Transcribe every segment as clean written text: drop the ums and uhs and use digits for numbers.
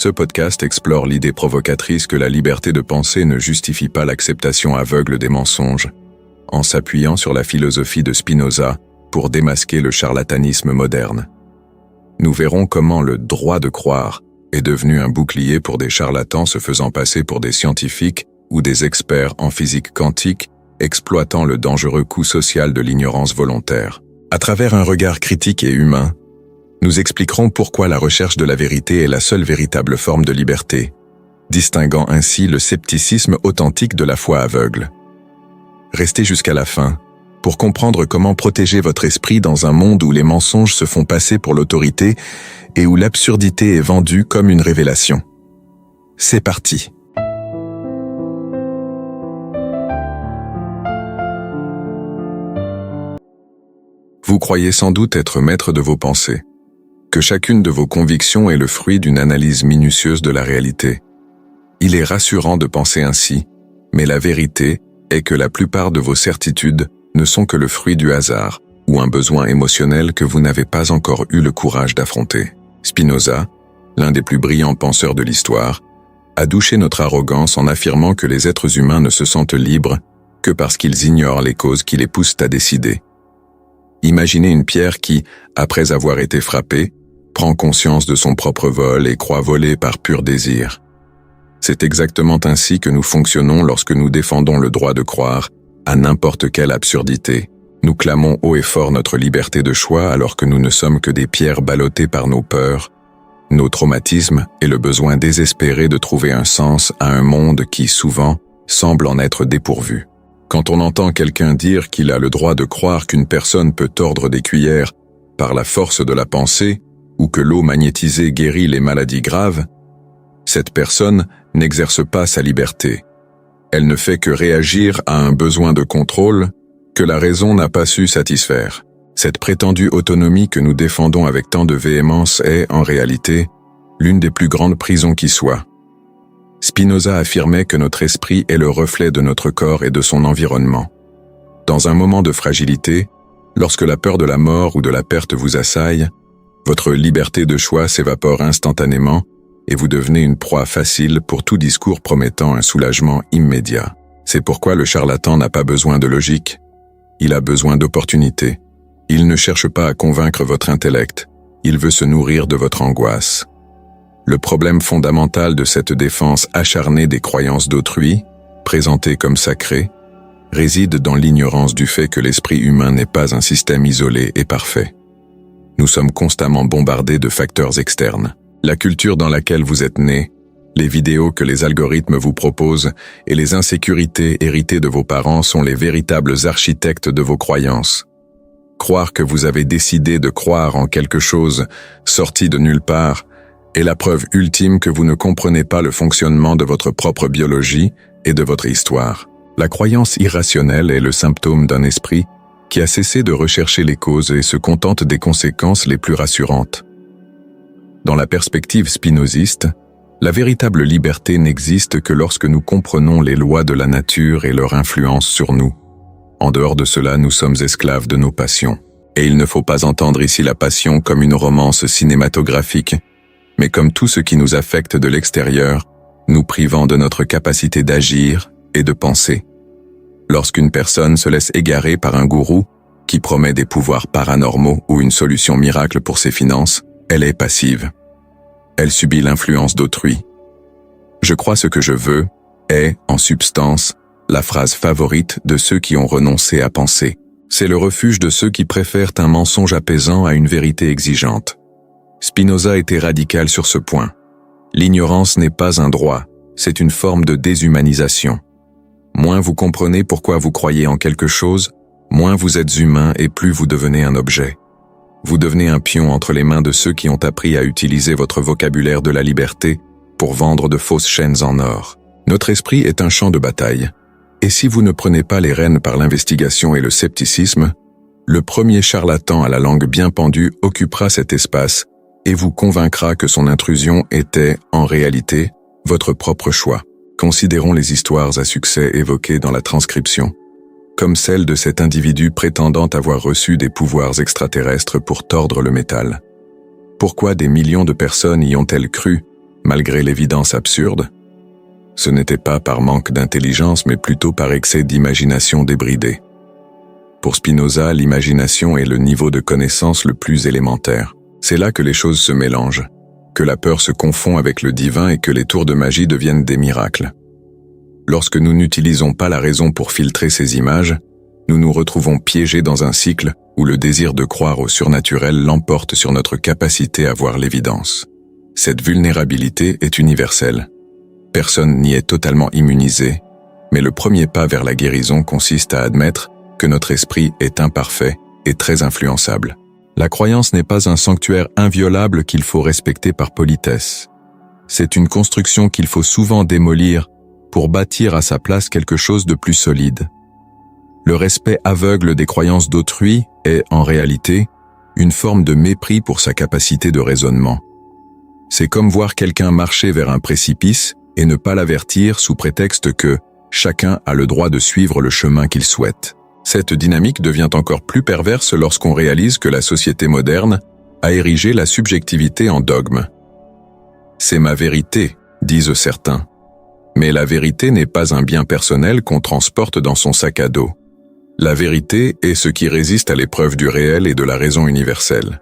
Ce podcast explore l'idée provocatrice que la liberté de penser ne justifie pas l'acceptation aveugle des mensonges, en s'appuyant sur la philosophie de Spinoza pour démasquer le charlatanisme moderne. Nous verrons comment le droit de croire est devenu un bouclier pour des charlatans se faisant passer pour des scientifiques ou des experts en physique quantique, exploitant le dangereux coût social de l'ignorance volontaire. À travers un regard critique et humain, nous expliquerons pourquoi la recherche de la vérité est la seule véritable forme de liberté, distinguant ainsi le scepticisme authentique de la foi aveugle. Restez jusqu'à la fin pour comprendre comment protéger votre esprit dans un monde où les mensonges se font passer pour l'autorité et où l'absurdité est vendue comme une révélation. C'est parti. Vous croyez sans doute être maître de vos pensées, que chacune de vos convictions est le fruit d'une analyse minutieuse de la réalité. Il est rassurant de penser ainsi, mais la vérité est que la plupart de vos certitudes ne sont que le fruit du hasard ou un besoin émotionnel que vous n'avez pas encore eu le courage d'affronter. Spinoza, l'un des plus brillants penseurs de l'histoire, a douché notre arrogance en affirmant que les êtres humains ne se sentent libres que parce qu'ils ignorent les causes qui les poussent à décider. Imaginez une pierre qui, après avoir été frappée, prend conscience de son propre vol et croit voler par pur désir. C'est exactement ainsi que nous fonctionnons lorsque nous défendons le droit de croire à n'importe quelle absurdité. Nous clamons haut et fort notre liberté de choix alors que nous ne sommes que des pierres ballottées par nos peurs, nos traumatismes et le besoin désespéré de trouver un sens à un monde qui, souvent, semble en être dépourvu. Quand on entend quelqu'un dire qu'il a le droit de croire qu'une personne peut tordre des cuillères par la force de la pensée ou que l'eau magnétisée guérit les maladies graves, cette personne n'exerce pas sa liberté. Elle ne fait que réagir à un besoin de contrôle que la raison n'a pas su satisfaire. Cette prétendue autonomie que nous défendons avec tant de véhémence est, en réalité, l'une des plus grandes prisons qui soit. Spinoza affirmait que notre esprit est le reflet de notre corps et de son environnement. Dans un moment de fragilité, lorsque la peur de la mort ou de la perte vous assaille, votre liberté de choix s'évapore instantanément et vous devenez une proie facile pour tout discours promettant un soulagement immédiat. C'est pourquoi le charlatan n'a pas besoin de logique, il a besoin d'opportunité. Il ne cherche pas à convaincre votre intellect, il veut se nourrir de votre angoisse. Le problème fondamental de cette défense acharnée des croyances d'autrui, présentées comme sacrées, réside dans l'ignorance du fait que l'esprit humain n'est pas un système isolé et parfait. Nous sommes constamment bombardés de facteurs externes. La culture dans laquelle vous êtes né, les vidéos que les algorithmes vous proposent et les insécurités héritées de vos parents sont les véritables architectes de vos croyances. Croire que vous avez décidé de croire en quelque chose sorti de nulle part est la preuve ultime que vous ne comprenez pas le fonctionnement de votre propre biologie et de votre histoire. La croyance irrationnelle est le symptôme d'un esprit qui a cessé de rechercher les causes et se contente des conséquences les plus rassurantes. Dans la perspective spinoziste, la véritable liberté n'existe que lorsque nous comprenons les lois de la nature et leur influence sur nous. En dehors de cela, nous sommes esclaves de nos passions. Et il ne faut pas entendre ici la passion comme une romance cinématographique, mais comme tout ce qui nous affecte de l'extérieur, nous privant de notre capacité d'agir et de penser. Lorsqu'une personne se laisse égarer par un gourou qui promet des pouvoirs paranormaux ou une solution miracle pour ses finances, elle est passive. Elle subit l'influence d'autrui. Je crois ce que je veux est, en substance, la phrase favorite de ceux qui ont renoncé à penser. C'est le refuge de ceux qui préfèrent un mensonge apaisant à une vérité exigeante. Spinoza était radical sur ce point. L'ignorance n'est pas un droit, c'est une forme de déshumanisation. Moins vous comprenez pourquoi vous croyez en quelque chose, moins vous êtes humain et plus vous devenez un objet. Vous devenez un pion entre les mains de ceux qui ont appris à utiliser votre vocabulaire de la liberté pour vendre de fausses chaînes en or. Notre esprit est un champ de bataille. Et si vous ne prenez pas les rênes par l'investigation et le scepticisme, le premier charlatan à la langue bien pendue occupera cet espace et vous convaincra que son intrusion était, en réalité, votre propre choix. Considérons les histoires à succès évoquées dans la transcription, comme celle de cet individu prétendant avoir reçu des pouvoirs extraterrestres pour tordre le métal. Pourquoi des millions de personnes y ont-elles cru, malgré l'évidence absurde? Ce n'était pas par manque d'intelligence, mais plutôt par excès d'imagination débridée. Pour Spinoza, l'imagination est le niveau de connaissance le plus élémentaire. C'est là que les choses se mélangent, que la peur se confond avec le divin et que les tours de magie deviennent des miracles. Lorsque nous n'utilisons pas la raison pour filtrer ces images, nous nous retrouvons piégés dans un cycle où le désir de croire au surnaturel l'emporte sur notre capacité à voir l'évidence. Cette vulnérabilité est universelle. Personne n'y est totalement immunisé, mais le premier pas vers la guérison consiste à admettre que notre esprit est imparfait et très influençable. La croyance n'est pas un sanctuaire inviolable qu'il faut respecter par politesse. C'est une construction qu'il faut souvent démolir pour bâtir à sa place quelque chose de plus solide. Le respect aveugle des croyances d'autrui est, en réalité, une forme de mépris pour sa capacité de raisonnement. C'est comme voir quelqu'un marcher vers un précipice et ne pas l'avertir sous prétexte que chacun a le droit de suivre le chemin qu'il souhaite. Cette dynamique devient encore plus perverse lorsqu'on réalise que la société moderne a érigé la subjectivité en dogme. C'est ma vérité, disent certains. Mais la vérité n'est pas un bien personnel qu'on transporte dans son sac à dos. La vérité est ce qui résiste à l'épreuve du réel et de la raison universelle.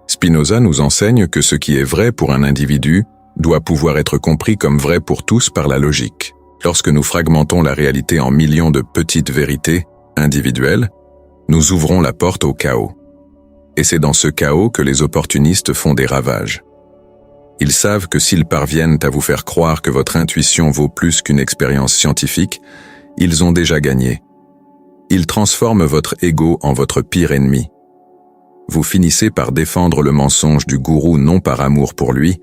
Spinoza nous enseigne que ce qui est vrai pour un individu doit pouvoir être compris comme vrai pour tous par la logique. Lorsque nous fragmentons la réalité en millions de petites vérités individuelles, nous ouvrons la porte au chaos. Et c'est dans ce chaos que les opportunistes font des ravages. Ils savent que s'ils parviennent à vous faire croire que votre intuition vaut plus qu'une expérience scientifique, ils ont déjà gagné. Ils transforment votre ego en votre pire ennemi. Vous finissez par défendre le mensonge du gourou non par amour pour lui,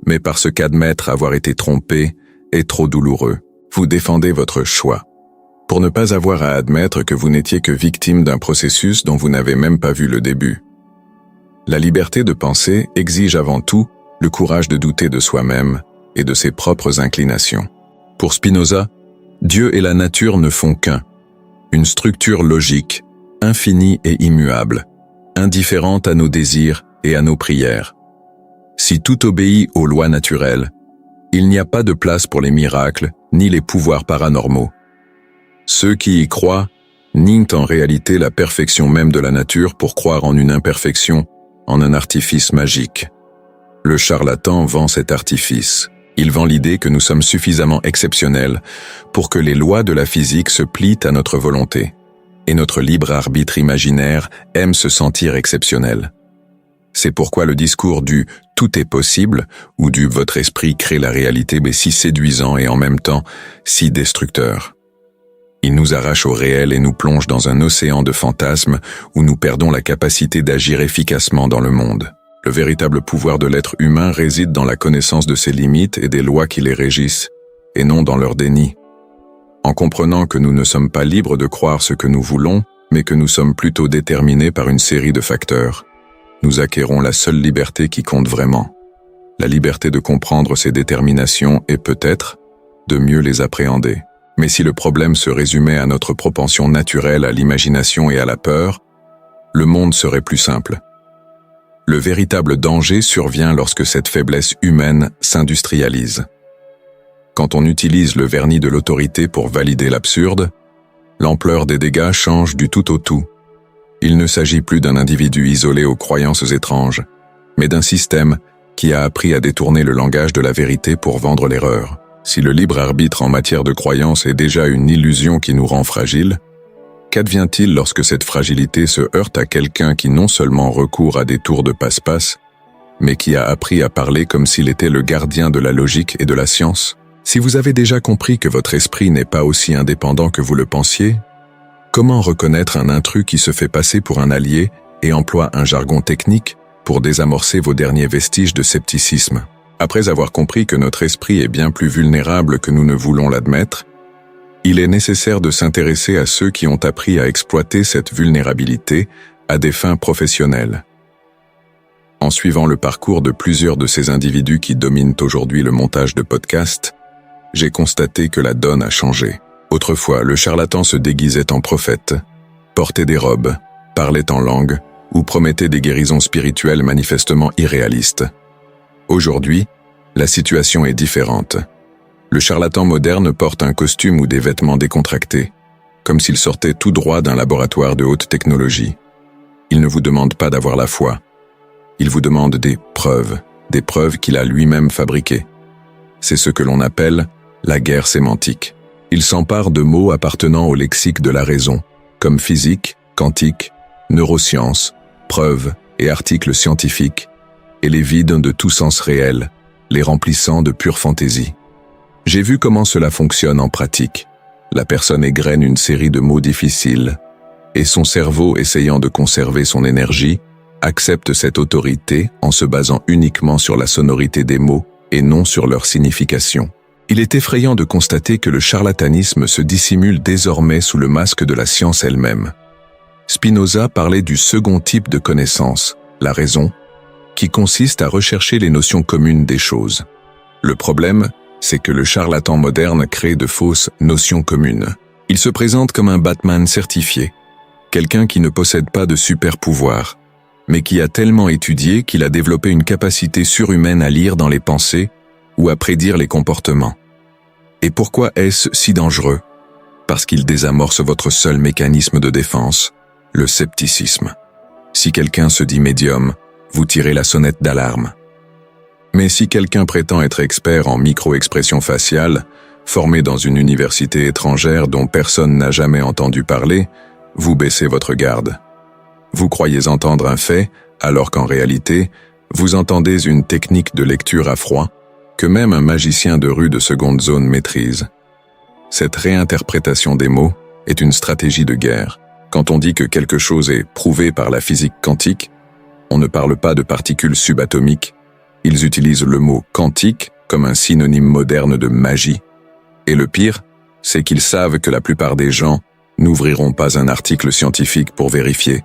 mais parce qu'admettre avoir été trompé est trop douloureux. Vous défendez votre choix, pour ne pas avoir à admettre que vous n'étiez que victime d'un processus dont vous n'avez même pas vu le début. La liberté de penser exige avant tout le courage de douter de soi-même et de ses propres inclinations. Pour Spinoza, Dieu et la nature ne font qu'un. Une structure logique, infinie et immuable, indifférente à nos désirs et à nos prières. Si tout obéit aux lois naturelles, il n'y a pas de place pour les miracles ni les pouvoirs paranormaux. Ceux qui y croient nient en réalité la perfection même de la nature pour croire en une imperfection, en un artifice magique. Le charlatan vend cet artifice. Il vend l'idée que nous sommes suffisamment exceptionnels pour que les lois de la physique se plient à notre volonté. Et notre libre arbitre imaginaire aime se sentir exceptionnel. C'est pourquoi le discours du « tout est possible » ou du « votre esprit crée la réalité » est si séduisant et en même temps si destructeur. Il nous arrache au réel et nous plonge dans un océan de fantasmes où nous perdons la capacité d'agir efficacement dans le monde. Le véritable pouvoir de l'être humain réside dans la connaissance de ses limites et des lois qui les régissent, et non dans leur déni. En comprenant que nous ne sommes pas libres de croire ce que nous voulons, mais que nous sommes plutôt déterminés par une série de facteurs, nous acquérons la seule liberté qui compte vraiment. La liberté de comprendre ces déterminations et peut-être de mieux les appréhender. Mais si le problème se résumait à notre propension naturelle à l'imagination et à la peur, le monde serait plus simple. Le véritable danger survient lorsque cette faiblesse humaine s'industrialise. Quand on utilise le vernis de l'autorité pour valider l'absurde, l'ampleur des dégâts change du tout au tout. Il ne s'agit plus d'un individu isolé aux croyances étranges, mais d'un système qui a appris à détourner le langage de la vérité pour vendre l'erreur. Si le libre arbitre en matière de croyance est déjà une illusion qui nous rend fragiles, qu'advient-il lorsque cette fragilité se heurte à quelqu'un qui non seulement recourt à des tours de passe-passe, mais qui a appris à parler comme s'il était le gardien de la logique et de la science? Si vous avez déjà compris que votre esprit n'est pas aussi indépendant que vous le pensiez, comment reconnaître un intrus qui se fait passer pour un allié et emploie un jargon technique pour désamorcer vos derniers vestiges de scepticisme? Après avoir compris que notre esprit est bien plus vulnérable que nous ne voulons l'admettre, il est nécessaire de s'intéresser à ceux qui ont appris à exploiter cette vulnérabilité à des fins professionnelles. En suivant le parcours de plusieurs de ces individus qui dominent aujourd'hui le montage de podcasts, j'ai constaté que la donne a changé. Autrefois, le charlatan se déguisait en prophète, portait des robes, parlait en langue ou promettait des guérisons spirituelles manifestement irréalistes. Aujourd'hui, La situation est différente. Le charlatan moderne porte un costume ou des vêtements décontractés, comme s'il sortait tout droit d'un laboratoire de haute technologie. Il ne vous demande pas d'avoir la foi. Il vous demande des preuves qu'il a lui-même fabriquées. C'est ce que l'on appelle la guerre sémantique. Il s'empare de mots appartenant au lexique de la raison, comme physique, quantique, neurosciences, preuves et articles scientifiques, et les vide de tout sens réel, les remplissant de pure fantaisie. J'ai vu comment cela fonctionne en pratique. La personne égrène une série de mots difficiles, et son cerveau, essayant de conserver son énergie, accepte cette autorité en se basant uniquement sur la sonorité des mots et non sur leur signification. Il est effrayant de constater que le charlatanisme se dissimule désormais sous le masque de la science elle-même. Spinoza parlait du second type de connaissance, la raison, qui consiste à rechercher les notions communes des choses. Le problème, c'est que le charlatan moderne crée de fausses notions communes. Il se présente comme un Batman certifié, quelqu'un qui ne possède pas de super-pouvoir, mais qui a tellement étudié qu'il a développé une capacité surhumaine à lire dans les pensées ou à prédire les comportements. Et pourquoi est-ce si dangereux? Parce qu'il désamorce votre seul mécanisme de défense, le scepticisme. Si quelqu'un se dit médium, vous tirez la sonnette d'alarme. Mais si quelqu'un prétend être expert en micro-expression faciale, formé dans une université étrangère dont personne n'a jamais entendu parler, vous baissez votre garde. Vous croyez entendre un fait, alors qu'en réalité, vous entendez une technique de lecture à froid que même un magicien de rue de seconde zone maîtrise. Cette réinterprétation des mots est une stratégie de guerre. Quand on dit que quelque chose est prouvé par la physique quantique, on ne parle pas de particules subatomiques. Ils utilisent le mot quantique comme un synonyme moderne de magie. Et le pire, c'est qu'ils savent que la plupart des gens n'ouvriront pas un article scientifique pour vérifier,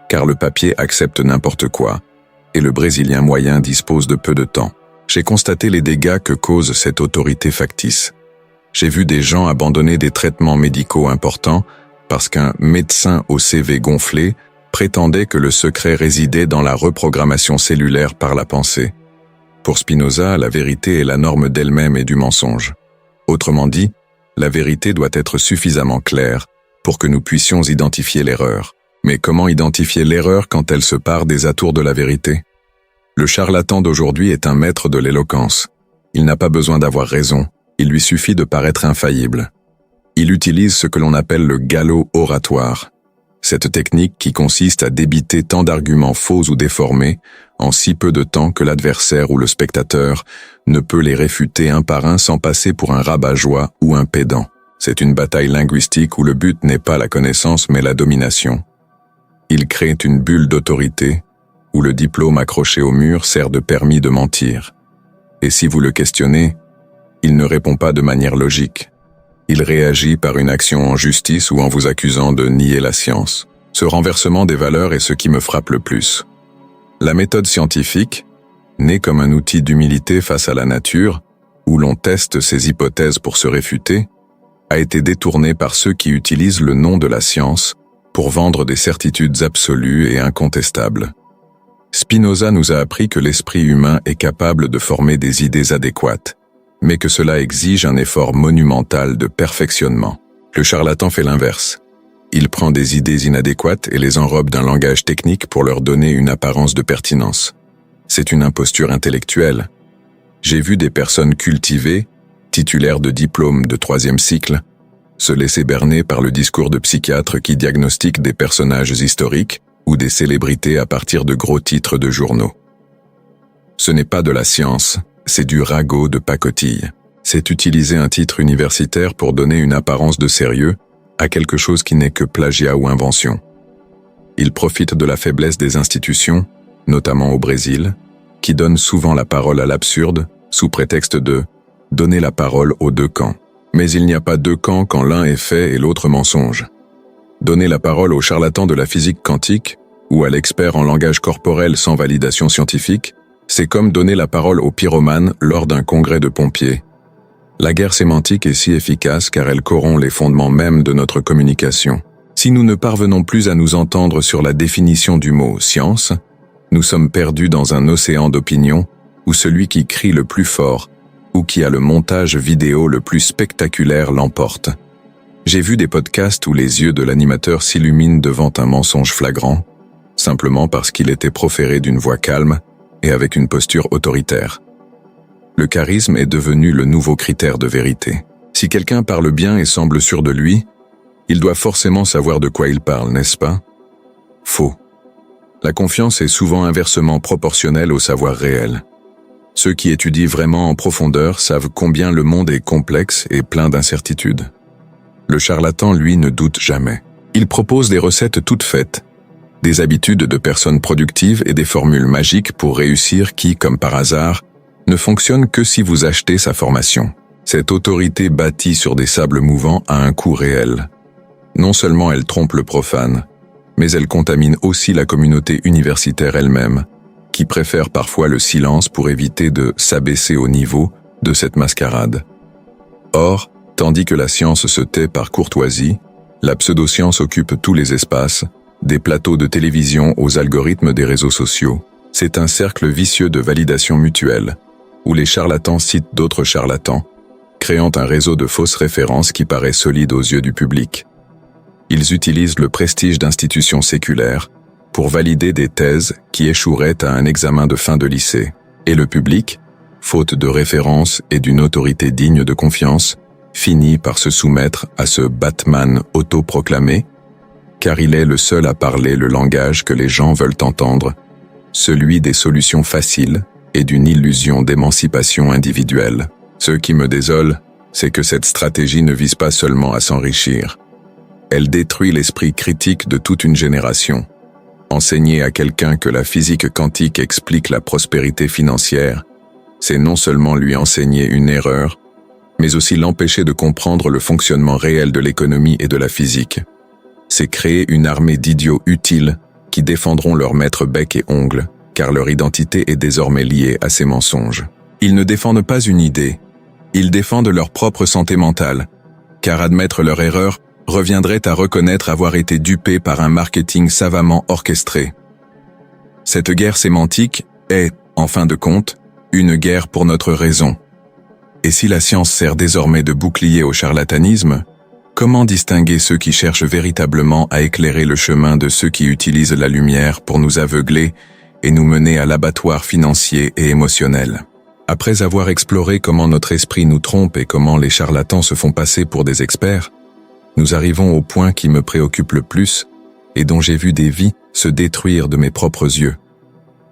car le papier accepte n'importe quoi, et le Brésilien moyen dispose de peu de temps. J'ai constaté les dégâts que cause cette autorité factice. J'ai vu des gens abandonner des traitements médicaux importants parce qu'un médecin au CV gonflé prétendait que le secret résidait dans la reprogrammation cellulaire par la pensée. Pour Spinoza, la vérité est la norme d'elle-même et du mensonge. Autrement dit, la vérité doit être suffisamment claire pour que nous puissions identifier l'erreur. Mais comment identifier l'erreur quand elle se part des atours de la vérité? Le charlatan d'aujourd'hui est un maître de l'éloquence. Il n'a pas besoin d'avoir raison, il lui suffit de paraître infaillible. Il utilise ce que l'on appelle le galop oratoire. Cette technique qui consiste à débiter tant d'arguments faux ou déformés en si peu de temps que l'adversaire ou le spectateur ne peut les réfuter un par un sans passer pour un rabat-joie ou un pédant. C'est une bataille linguistique où le but n'est pas la connaissance mais la domination. Il crée une bulle d'autorité où le diplôme accroché au mur sert de permis de mentir. Et si vous le questionnez, il ne répond pas de manière logique. Il réagit par une action en justice ou en vous accusant de nier la science. Ce renversement des valeurs est ce qui me frappe le plus. La méthode scientifique, née comme un outil d'humilité face à la nature, où l'on teste ses hypothèses pour se réfuter, a été détournée par ceux qui utilisent le nom de la science pour vendre des certitudes absolues et incontestables. Spinoza nous a appris que l'esprit humain est capable de former des idées adéquates, mais que cela exige un effort monumental de perfectionnement. Le charlatan fait l'inverse. Il prend des idées inadéquates et les enrobe d'un langage technique pour leur donner une apparence de pertinence. C'est une imposture intellectuelle. J'ai vu des personnes cultivées, titulaires de diplômes de 3e cycle, se laisser berner par le discours de psychiatres qui diagnostiquent des personnages historiques ou des célébrités à partir de gros titres de journaux. Ce n'est pas de la science, c'est du ragot de pacotille. C'est utiliser un titre universitaire pour donner une apparence de sérieux à quelque chose qui n'est que plagiat ou invention. Ils profitent de la faiblesse des institutions, notamment au Brésil, qui donnent souvent la parole à l'absurde sous prétexte de « donner la parole aux deux camps ». Mais il n'y a pas deux camps quand l'un est fait et l'autre mensonge. Donner la parole au charlatan de la physique quantique ou à l'expert en langage corporel sans validation scientifique, c'est comme donner la parole au pyromane lors d'un congrès de pompiers. La guerre sémantique est si efficace car elle corrompt les fondements mêmes de notre communication. Si nous ne parvenons plus à nous entendre sur la définition du mot « science », nous sommes perdus dans un océan d'opinions où celui qui crie le plus fort ou qui a le montage vidéo le plus spectaculaire l'emporte. J'ai vu des podcasts où les yeux de l'animateur s'illuminent devant un mensonge flagrant, simplement parce qu'il était proféré d'une voix calme et avec une posture autoritaire. Le charisme est devenu le nouveau critère de vérité. Si quelqu'un parle bien et semble sûr de lui, il doit forcément savoir de quoi il parle, n'est-ce pas? Faux. La confiance est souvent inversement proportionnelle au savoir réel. Ceux qui étudient vraiment en profondeur savent combien le monde est complexe et plein d'incertitudes. Le charlatan, lui, ne doute jamais. Il propose des recettes toutes faites, des habitudes de personnes productives et des formules magiques pour réussir qui, comme par hasard, ne fonctionnent que si vous achetez sa formation. Cette autorité bâtie sur des sables mouvants a un coût réel. Non seulement elle trompe le profane, mais elle contamine aussi la communauté universitaire elle-même, qui préfère parfois le silence pour éviter de s'abaisser au niveau de cette mascarade. Or, tandis que la science se tait par courtoisie, la pseudoscience occupe tous les espaces, des plateaux de télévision aux algorithmes des réseaux sociaux. C'est un cercle vicieux de validation mutuelle, où les charlatans citent d'autres charlatans, créant un réseau de fausses références qui paraît solide aux yeux du public. Ils utilisent le prestige d'institutions séculaires pour valider des thèses qui échoueraient à un examen de fin de lycée. Et le public, faute de référence et d'une autorité digne de confiance, finit par se soumettre à ce Batman autoproclamé, car il est le seul à parler le langage que les gens veulent entendre, celui des solutions faciles et d'une illusion d'émancipation individuelle. Ce qui me désole, c'est que cette stratégie ne vise pas seulement à s'enrichir. Elle détruit l'esprit critique de toute une génération. Enseigner à quelqu'un que la physique quantique explique la prospérité financière, c'est non seulement lui enseigner une erreur, mais aussi l'empêcher de comprendre le fonctionnement réel de l'économie et de la physique. C'est créer une armée d'idiots utiles qui défendront leur maître bec et ongles, car leur identité est désormais liée à ces mensonges. Ils ne défendent pas une idée, ils défendent leur propre santé mentale, car admettre leur erreur reviendrait à reconnaître avoir été dupé par un marketing savamment orchestré. Cette guerre sémantique est, en fin de compte, une guerre pour notre raison. Et si la science sert désormais de bouclier au charlatanisme, comment distinguer ceux qui cherchent véritablement à éclairer le chemin de ceux qui utilisent la lumière pour nous aveugler et nous mener à l'abattoir financier et émotionnel? Après avoir exploré comment notre esprit nous trompe et comment les charlatans se font passer pour des experts, nous arrivons au point qui me préoccupe le plus et dont j'ai vu des vies se détruire de mes propres yeux.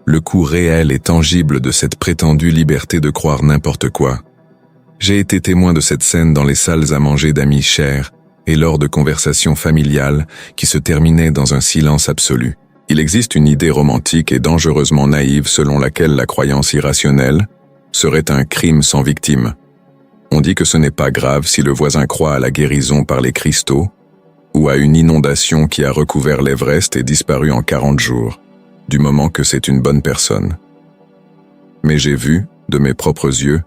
Le coût réel et tangible de cette prétendue liberté de croire n'importe quoi. J'ai été témoin de cette scène dans les salles à manger d'amis chers et lors de conversations familiales qui se terminaient dans un silence absolu. Il existe une idée romantique et dangereusement naïve selon laquelle la croyance irrationnelle serait un crime sans victime. On dit que ce n'est pas grave si le voisin croit à la guérison par les cristaux ou à une inondation qui a recouvert l'Everest et disparu en 40 jours, du moment que c'est une bonne personne. Mais j'ai vu, de mes propres yeux,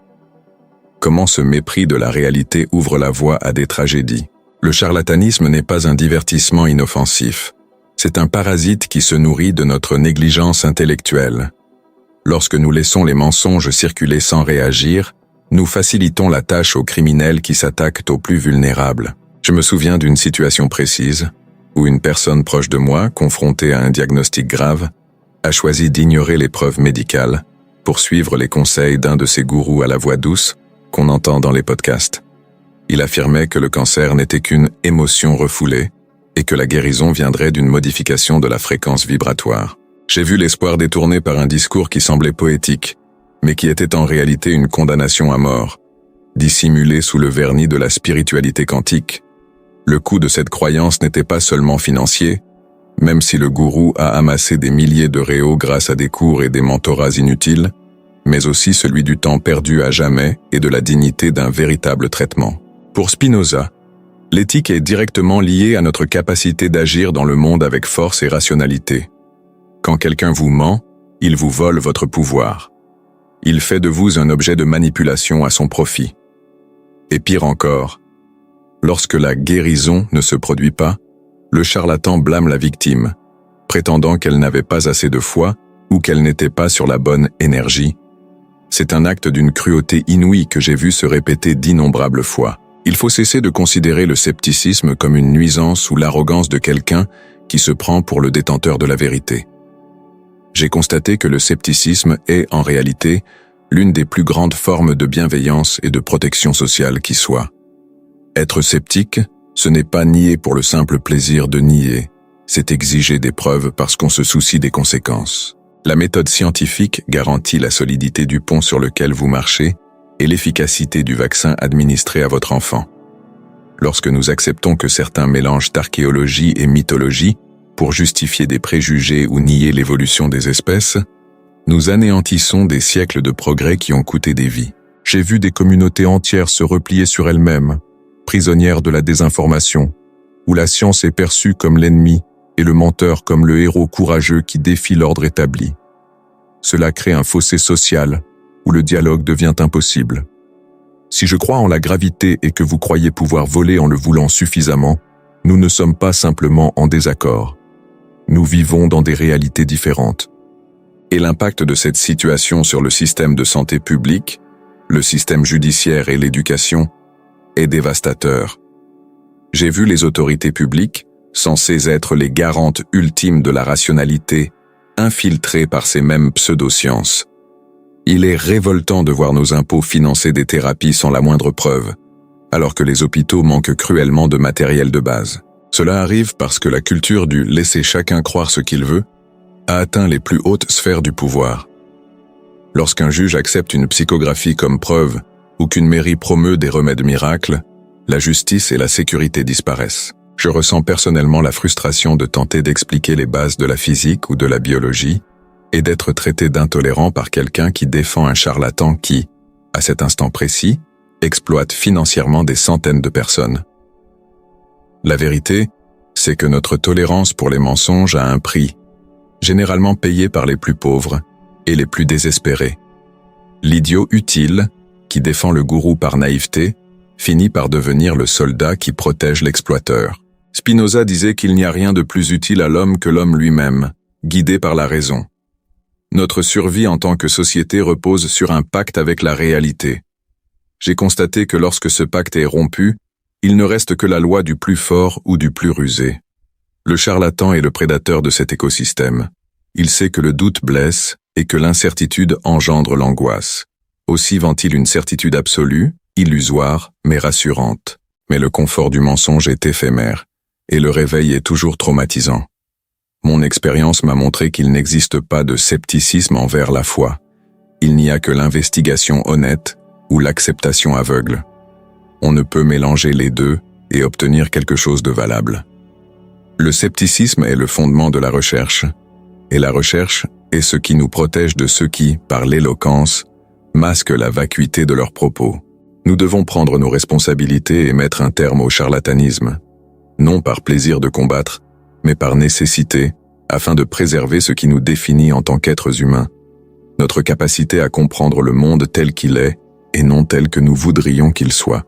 comment ce mépris de la réalité ouvre la voie à des tragédies. Le charlatanisme n'est pas un divertissement inoffensif. C'est un parasite qui se nourrit de notre négligence intellectuelle. Lorsque nous laissons les mensonges circuler sans réagir, nous facilitons la tâche aux criminels qui s'attaquent aux plus vulnérables. Je me souviens d'une situation précise, où une personne proche de moi, confrontée à un diagnostic grave, a choisi d'ignorer les preuves médicales pour suivre les conseils d'un de ces gourous à la voix douce qu'on entend dans les podcasts. Il affirmait que le cancer n'était qu'une émotion refoulée et que la guérison viendrait d'une modification de la fréquence vibratoire. J'ai vu l'espoir détourné par un discours qui semblait poétique, mais qui était en réalité une condamnation à mort, dissimulée sous le vernis de la spiritualité quantique. Le coût de cette croyance n'était pas seulement financier, même si le gourou a amassé des milliers de réaux grâce à des cours et des mentorats inutiles, mais aussi celui du temps perdu à jamais et de la dignité d'un véritable traitement. Pour Spinoza, l'éthique est directement liée à notre capacité d'agir dans le monde avec force et rationalité. Quand quelqu'un vous ment, il vous vole votre pouvoir. Il fait de vous un objet de manipulation à son profit. Et pire encore, lorsque la guérison ne se produit pas, le charlatan blâme la victime, prétendant qu'elle n'avait pas assez de foi ou qu'elle n'était pas sur la bonne énergie, C'est un acte d'une cruauté inouïe que j'ai vu se répéter d'innombrables fois. Il faut cesser de considérer le scepticisme comme une nuisance ou l'arrogance de quelqu'un qui se prend pour le détenteur de la vérité. J'ai constaté que le scepticisme est, en réalité, l'une des plus grandes formes de bienveillance et de protection sociale qui soit. Être sceptique, ce n'est pas nier pour le simple plaisir de nier, c'est exiger des preuves parce qu'on se soucie des conséquences. La méthode scientifique garantit la solidité du pont sur lequel vous marchez et l'efficacité du vaccin administré à votre enfant. Lorsque nous acceptons que certains mélangent archéologie et mythologie pour justifier des préjugés ou nier l'évolution des espèces, nous anéantissons des siècles de progrès qui ont coûté des vies. J'ai vu des communautés entières se replier sur elles-mêmes, prisonnières de la désinformation, où la science est perçue comme l'ennemi et le menteur comme le héros courageux qui défie l'ordre établi. Cela crée un fossé social où le dialogue devient impossible. Si je crois en la gravité et que vous croyez pouvoir voler en le voulant suffisamment, nous ne sommes pas simplement en désaccord. Nous vivons dans des réalités différentes. Et l'impact de cette situation sur le système de santé publique, le système judiciaire et l'éducation est dévastateur. J'ai vu les autorités publiques, censées être les garantes ultimes de la rationalité, infiltrées par ces mêmes pseudosciences. Il est révoltant de voir nos impôts financer des thérapies sans la moindre preuve, alors que les hôpitaux manquent cruellement de matériel de base. Cela arrive parce que la culture du « laisser chacun croire ce qu'il veut » a atteint les plus hautes sphères du pouvoir. Lorsqu'un juge accepte une psychographie comme preuve ou qu'une mairie promeut des remèdes miracles, la justice et la sécurité disparaissent. Je ressens personnellement la frustration de tenter d'expliquer les bases de la physique ou de la biologie et d'être traité d'intolérant par quelqu'un qui défend un charlatan qui, à cet instant précis, exploite financièrement des centaines de personnes. La vérité, c'est que notre tolérance pour les mensonges a un prix, généralement payé par les plus pauvres et les plus désespérés. L'idiot utile, qui défend le gourou par naïveté, finit par devenir le soldat qui protège l'exploiteur. Spinoza disait qu'il n'y a rien de plus utile à l'homme que l'homme lui-même, guidé par la raison. Notre survie en tant que société repose sur un pacte avec la réalité. J'ai constaté que lorsque ce pacte est rompu, il ne reste que la loi du plus fort ou du plus rusé. Le charlatan est le prédateur de cet écosystème. Il sait que le doute blesse et que l'incertitude engendre l'angoisse. Aussi vend-il une certitude absolue, illusoire, mais rassurante. Mais le confort du mensonge est éphémère, et le réveil est toujours traumatisant. Mon expérience m'a montré qu'il n'existe pas de scepticisme envers la foi. Il n'y a que l'investigation honnête ou l'acceptation aveugle. On ne peut mélanger les deux et obtenir quelque chose de valable. Le scepticisme est le fondement de la recherche, et la recherche est ce qui nous protège de ceux qui, par l'éloquence, masquent la vacuité de leurs propos. Nous devons prendre nos responsabilités et mettre un terme au charlatanisme, non par plaisir de combattre, mais par nécessité, afin de préserver ce qui nous définit en tant qu'êtres humains, notre capacité à comprendre le monde tel qu'il est et non tel que nous voudrions qu'il soit.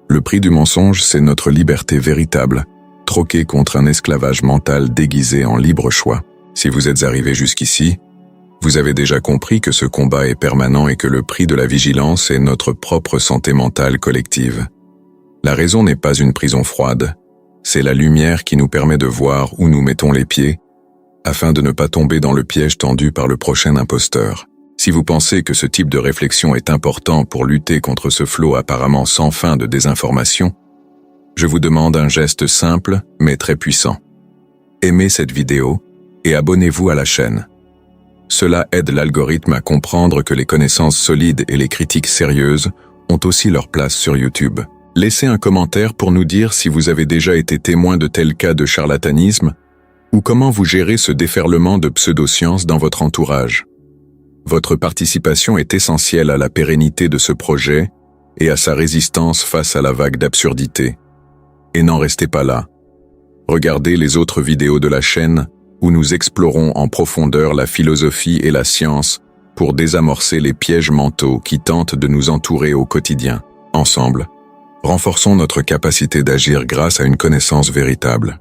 Le prix du mensonge, c'est notre liberté véritable, troquée contre un esclavage mental déguisé en libre choix. Si vous êtes arrivé jusqu'ici, vous avez déjà compris que ce combat est permanent et que le prix de la vigilance est notre propre santé mentale collective. La raison n'est pas une prison froide, c'est la lumière qui nous permet de voir où nous mettons les pieds, afin de ne pas tomber dans le piège tendu par le prochain imposteur. Si vous pensez que ce type de réflexion est important pour lutter contre ce flot apparemment sans fin de désinformation, je vous demande un geste simple mais très puissant. Aimez cette vidéo et abonnez-vous à la chaîne. Cela aide l'algorithme à comprendre que les connaissances solides et les critiques sérieuses ont aussi leur place sur YouTube. Laissez un commentaire pour nous dire si vous avez déjà été témoin de tels cas de charlatanisme ou comment vous gérez ce déferlement de pseudosciences dans votre entourage. Votre participation est essentielle à la pérennité de ce projet et à sa résistance face à la vague d'absurdité. Et n'en restez pas là. Regardez les autres vidéos de la chaîne où nous explorons en profondeur la philosophie et la science pour désamorcer les pièges mentaux qui tentent de nous entourer au quotidien. Ensemble, renforçons notre capacité d'agir grâce à une connaissance véritable.